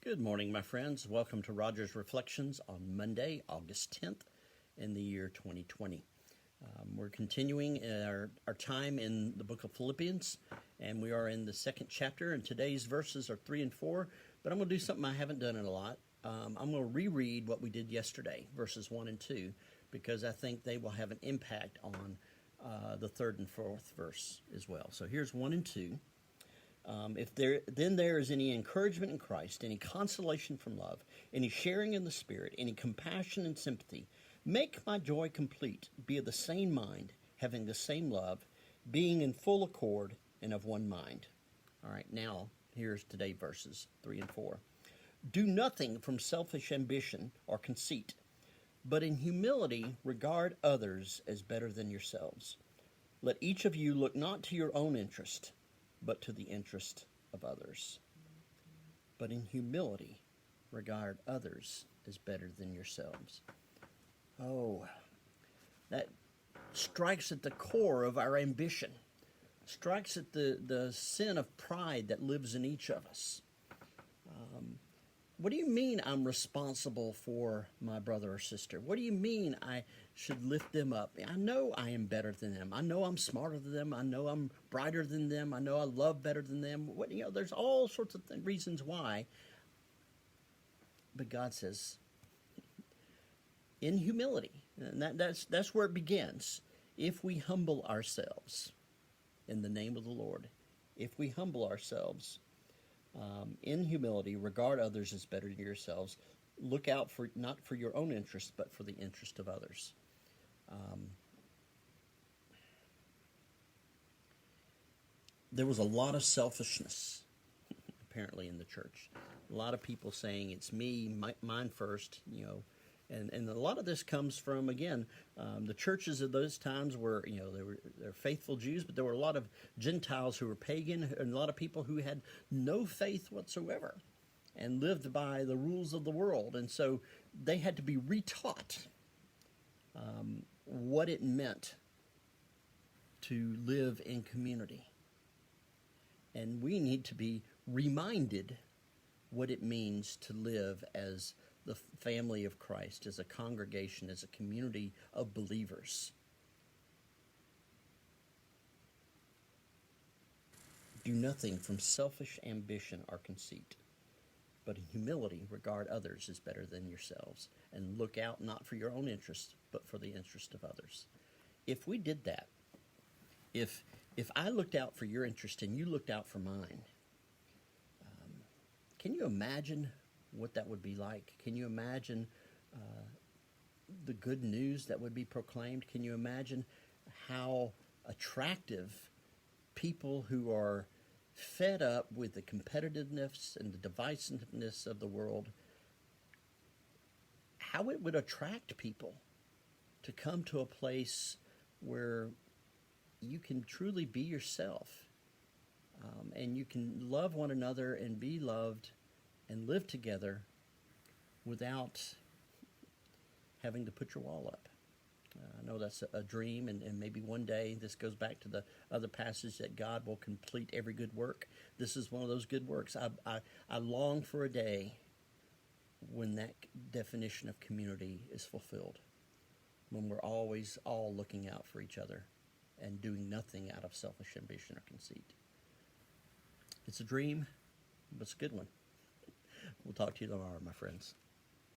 Good morning, my friends. Welcome to Roger's Reflections on Monday, August 10th in the year 2020. We're continuing our time in the book of Philippians, and we are in the second chapter, and today's verses are 3 and 4, but I'm going to do something I haven't done in a lot. I'm going to reread what we did yesterday, verses 1 and 2, because I think they will have an impact on the third and fourth verse as well. So here's 1 and 2. If there is any encouragement in Christ, any consolation from love, any sharing in the Spirit, any compassion and sympathy, make my joy complete. Be of the same mind, having the same love, being in full accord and of one mind. All right, now here's today's verses 3 and 4. Do nothing from selfish ambition or conceit, but in humility regard others as better than yourselves. Let each of you look not to your own interest, but to the interest of others. But in humility, regard others as better than yourselves. Oh, that strikes at the core of our ambition, strikes at the sin of pride that lives in each of us. What do you mean I'm responsible for my brother or sister? What do you mean I should lift them up? I know I am better than them. I know I'm smarter than them. I know I'm brighter than them. I know I love better than them. There's all sorts of reasons why. But God says, in humility, and that's where it begins. If we humble ourselves in the name of the Lord, if we humble ourselves, in humility, regard others as better than yourselves. Look out for not for your own interest, but for the interest of others. There was a lot of selfishness, apparently, in the church. A lot of people saying it's me, mine first, And a lot of this comes from, again, the churches of those times were, they're faithful Jews, but there were a lot of Gentiles who were pagan and a lot of people who had no faith whatsoever and lived by the rules of the world. And so they had to be retaught what it meant to live in community. And we need to be reminded what it means to live as the family of Christ, as a congregation, as a community of believers. Do nothing from selfish ambition or conceit, but in humility regard others as better than yourselves, and look out not for your own interest, but for the interest of others. If we did that, if I looked out for your interest and you looked out for mine, can you imagine what that would be like? Can you imagine the good news that would be proclaimed? Can you imagine how attractive people who are fed up with the competitiveness and the divisiveness of the world, how it would attract people to come to a place where you can truly be yourself, and you can love one another and be loved and live together without having to put your wall up. I know that's a dream, and maybe one day this goes back to the other passage that God will complete every good work. This is one of those good works. I long for a day when that definition of community is fulfilled, when we're always all looking out for each other and doing nothing out of selfish ambition or conceit. It's a dream, but it's a good one. We'll talk to you tomorrow, my friends.